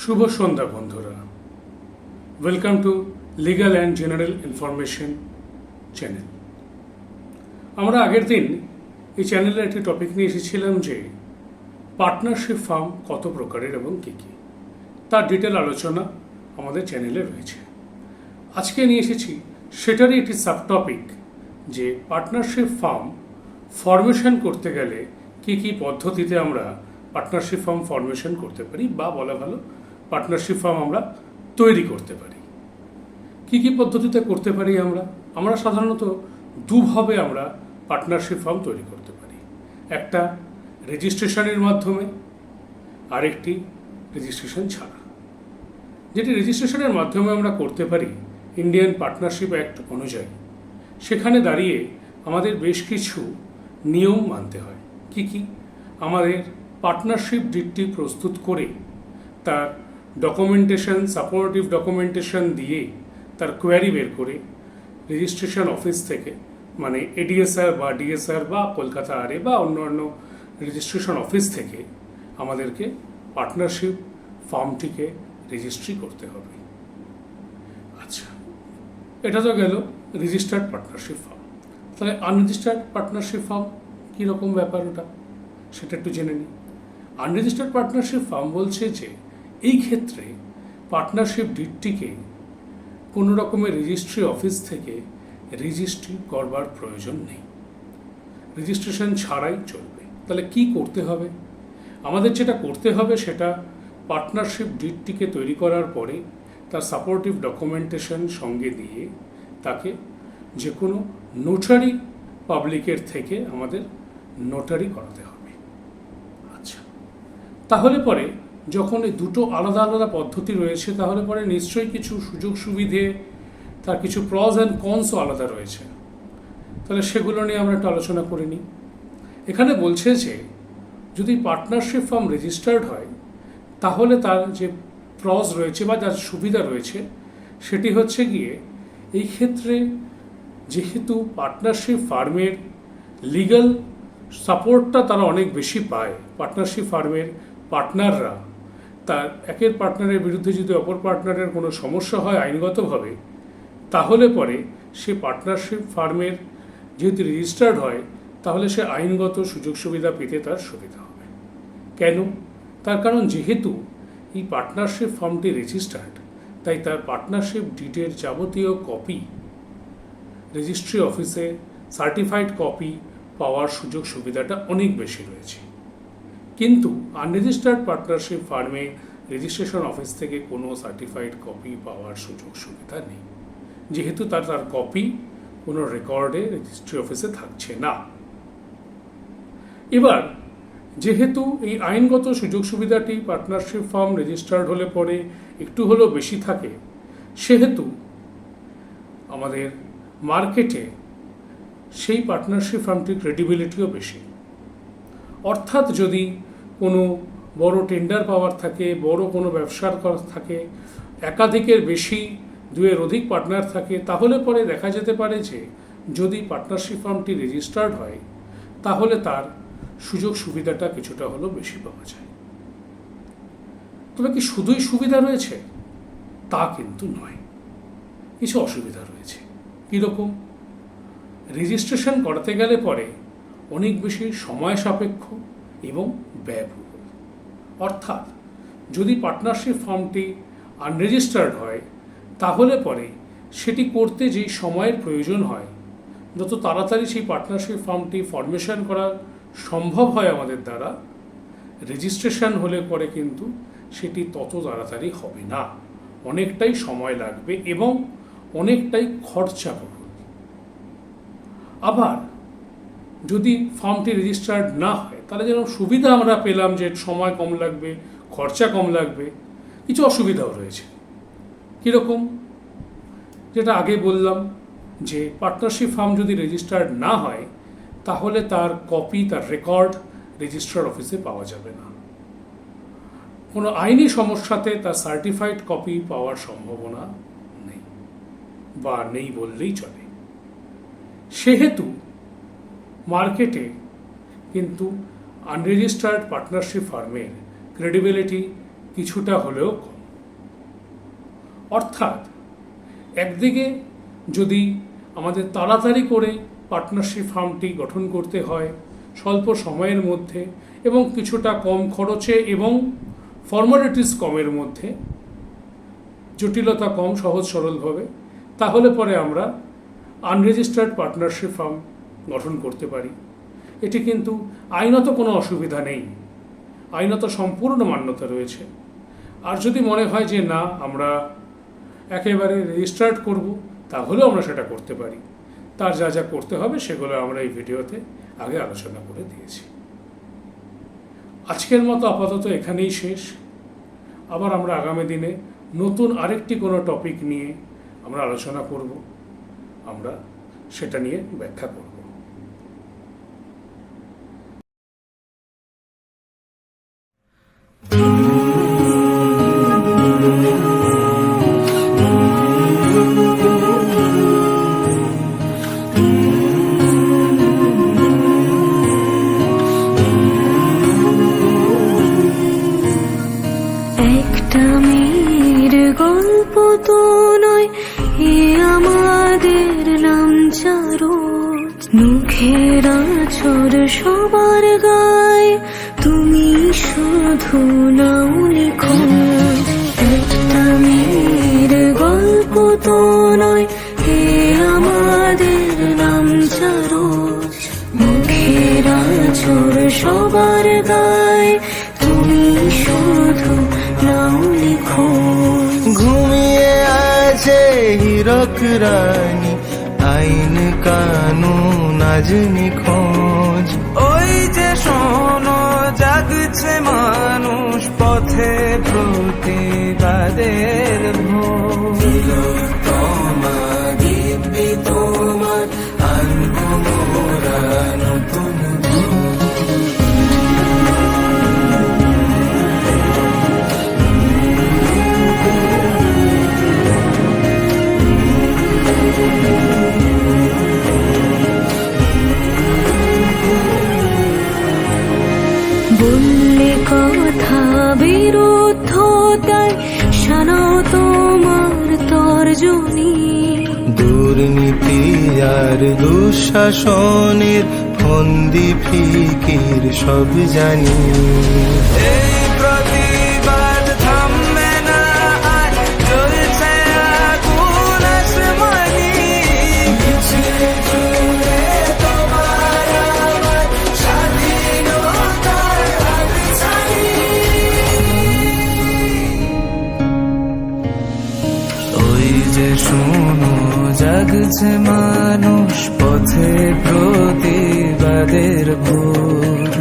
শুভ সন্ধ্যা বন্ধুরা। Welcome to legal and general information channel. আমরা আগের দিন এই চ্যানেলে একটি টপিক নিয়ে এসেছিলাম যে পার্টনারশিপ ফার্ম কত প্রকারের এবং কী কী, তার ডিটেল আলোচনা আমাদের চ্যানেলে রয়েছে। আজকে নিয়ে এসেছি সেটারই একটি সাবটপিক যে পার্টনারশিপ ফার্ম ফরমেশন করতে গেলে কী কী পদ্ধতিতে আমরা পার্টনারশিপ ফার্ম ফরমেশন করতে পারি, বা বলা ভালো পার্টনারশিপ ফার্ম আমরা তৈরি করতে পারি। কী কী পদ্ধতিতে করতে পারি আমরা সাধারণত দুভাবে আমরা পার্টনারশিপ ফার্ম তৈরি করতে পারি। একটা রেজিস্ট্রেশনের মাধ্যমে, আরেকটি রেজিস্ট্রেশন ছাড়া। যেটি রেজিস্ট্রেশনের মাধ্যমে আমরা করতে পারি ইন্ডিয়ান পার্টনারশিপ অ্যাক্ট অনুযায়ী, সেখানে দাঁড়িয়ে আমাদের বেশ কিছু নিয়ম মানতে হয়। কি কি? আমাদের পার্টনারশিপ ডিডটি প্রস্তুত করে তার ডকুমেন্টেশন, সাপোর্টিভ ডকুমেন্টেশন দিয়ে তার কোয়ারি বের করে রেজিস্ট্রেশন অফিস থেকে, মানে এডিএসআর বা ডিএসআর বা কলকাতা আরএ বা অন্য রেজিস্ট্রেশন অফিস থেকে আমাদেরকে পার্টনারশিপ ফার্মটিকে রেজিস্ট্রি করতে হবে। আচ্ছা, এটা তো গেল রেজিস্টার্ড পার্টনারশিপ ফার্ম। তাহলে আনরেজিস্টার্ড পার্টনারশিপ ফার্ম কীরকম ব্যাপার ওটা, সেটা একটু জেনে নিই। আনরেজিস্টার্ড পার্টনারশিপ ফার্ম বলছে যে এই ক্ষেত্রে পার্টনারশিপ ডিডটিকে কোনো রকমের রেজিস্ট্রি অফিস থেকে রেজিস্ট্রি করবার প্রয়োজন নেই, রেজিস্ট্রেশন ছাড়াই চলবে। তাহলে কি করতে হবে? আমাদের যেটা করতে হবে সেটা পার্টনারশিপ ডিডটিকে তৈরি করার পরে তার সাপোর্টিভ ডকুমেন্টেশন সঙ্গে দিয়ে তাকে যে কোনো নোটারি পাবলিকের থেকে আমাদের নোটারি করাতে হবে। আচ্ছা, তাহলে পরে যখন এই দুটো আলাদা আলাদা পদ্ধতি রয়েছে, তাহলে পরে নিশ্চয়ই কিছু সুযোগ সুবিধে, তার কিছু প্রস অ্যান্ড কনসও আলাদা রয়েছে। তাহলে সেগুলো নিয়ে আমরা একটু আলোচনা করে নিই। এখানে বলছে যে যদি পার্টনারশিপ ফার্ম রেজিস্টার্ড হয়, তাহলে তার যে প্রস রয়েছে বা যার সুবিধা রয়েছে সেটি হচ্ছে গিয়ে, এই ক্ষেত্রে যেহেতু পার্টনারশিপ ফার্মের লিগ্যাল সাপোর্টটা তারা অনেক বেশি পায়, পার্টনারশিপ ফার্মের পার্টনাররা তার একের পার্টনারের বিরুদ্ধে যদি অপর পার্টনারের কোনো সমস্যা হয় আইনগতভাবে, তাহলে পরে সে পার্টনারশিপ ফার্মের যেহেতু রেজিস্টার্ড হয়, তাহলে সে আইনগত সুযোগ সুবিধা পেতে তার সুবিধা হবে। কেন? তার কারণ যেহেতু এই পার্টনারশিপ ফার্মটি রেজিস্টার্ড, তাই তার পার্টনারশিপ ডিডের যাবতীয় কপি রেজিস্ট্রি অফিসে সার্টিফাইড কপি পাওয়ার সুযোগ সুবিধাটা অনেক বেশি রয়েছে। কিন্তু আনরেজিস্টার্ড পার্টনারশিপ ফার্মে রেজিস্ট্রেশন অফিস থেকে কোনো সার্টিফাইড কপি পাওয়ার সুযোগ সুবিধা নেই, যেহেতু তার কপি কোনো রেকর্ডে রেজিস্ট্রি অফিসে থাকছে না। এবার যেহেতু এই আইনগত সুযোগ সুবিধাটি পার্টনারশিপ ফার্ম রেজিস্টার্ড হলে পরে একটু হলেও বেশি থাকে, সেহেতু আমাদের মার্কেটে সেই পার্টনারশিপ ফার্মটির ক্রেডিবিলিটিও বেশি। অর্থাৎ যদি কোনো বড় টেন্ডার পাওয়ার থাকে, বড় কোনো ব্যবসার থাকে, একাধিকের বেশি, দুয়ের অধিক পার্টনার থাকে, তাহলে পরে দেখা যেতে পারে যে যদি পার্টনারশিপ ফার্মটি রেজিস্টার্ড হয়, তাহলে তার সুযোগ সুবিধাটা কিছুটা হলেও বেশি পাওয়া যায়। তবে কি শুধুই সুবিধা রয়েছে? তা কিন্তু নয়, কিছু অসুবিধা রয়েছে। কীরকম? রেজিস্ট্রেশন করাতে গেলে পরে অনেক বেশি সময় সাপেক্ষ এবং ব্যয়বহুল। অর্থাৎ যদি পার্টনারশিপ ফার্মটি আনরেজিস্টার্ড হয়, তাহলে পরে সেটি করতে যেই সময়ের প্রয়োজন হয়, যত তাড়াতাড়ি সেই পার্টনারশিপ ফার্মটি ফরমেশন করা সম্ভব হয় আমাদের দ্বারা, রেজিস্ট্রেশন হলে পরে কিন্তু সেটি তত তাড়াতাড়ি হবে না, অনেকটাই সময় লাগবে এবং অনেকটাই খরচাবহুল। আবার যদি ফার্মটি রেজিস্টার্ড না হয়, তাহলে যেরকম সুবিধা আমরা পেলাম যে সময় কম লাগবে, খরচা কম লাগবে, কিছু অসুবিধাও রয়েছে। কীরকম? যেটা আগে বললাম যে পার্টনারশিপ ফার্ম যদি রেজিস্টার্ড না হয়, তাহলে তার কপি, তার রেকর্ড রেজিস্ট্রার অফিসে পাওয়া যাবে না। কোনো আইনি সমস্যাতে তার সার্টিফাইড কপি পাওয়ার সম্ভাবনা নেই, বা নেই বললেই চলে। সেহেতু মার্কেটে কিন্তু আনরেজিস্টার্ড পার্টনারশিপ ফার্মের ক্রেডিবিলিটি কিছুটা হলেও কম। অর্থাৎ একদিকে যদি আমাদের তাড়াতাড়ি করে পার্টনারশিপ ফার্মটি গঠন করতে হয় স্বল্প সময়ের মধ্যে এবং কিছুটা কম খরচে এবং ফর্মালিটিস কমের মধ্যে, জটিলতা কম, সহজ সরলভাবে, তাহলে পরে আমরা আনরেজিস্টার্ড পার্টনারশিপ ফার্ম গঠন করতে পারি। এটি কিন্তু আইনত কোনো অসুবিধা নেই, আইনত সম্পূর্ণ মান্যতা রয়েছে। আর যদি মনে হয় যে না আমরা একেবারে রেজিস্টার্ড করব, তাহলেও আমরা সেটা করতে পারি। তার যা যা করতে হবে সেগুলো আমরা এই ভিডিওতে আগে আলোচনা করে দিয়েছি। আজকের মতো আপাতত এখানেই শেষ। আবার আমরা আগামী দিনে নতুন আরেকটি কোনো টপিক নিয়ে আমরা আলোচনা করব, আমরা সেটা নিয়ে ব্যাখ্যা করব। একটা মেয়ের গল্প তো নয়, এ আমাদের নামচারো, মুখের আঁচড় সবার গায়ে, তুমি শুধু নাও নিখোঁজ। একটা মেয়ের গল্প তো নয়, এ আমাদের নামচারো, মুখের আঁচড় সবার গায়ে, তুমি শুধু নাও নিখোঁজ। ঘুমিয়ে আছে হীরক রানী, আইন কানুন আজ নিখোঁজ। ওই যে শোনো জাগছে মানুষ, পথে প্রতিবাদের ভোজ। তোমার দিব্যি তোমার আনবো মোরা নতুন বললে কথা বিরুদ্ধতায়, শোনাও তোমার তর্জনী। দুর্নীতি আর দুঃশাসনের ফন্দি ফিকির সব জানি। এই প্রতিবাদ থামবে না, আর চলছে আগুন আসমানি। মিছিল জুড়ে তোমার আমার স্বাধীনতার হাতছানি। ওই যে শোনো জাগছে মানুষ, পথে প্রতিবাদের ভোর।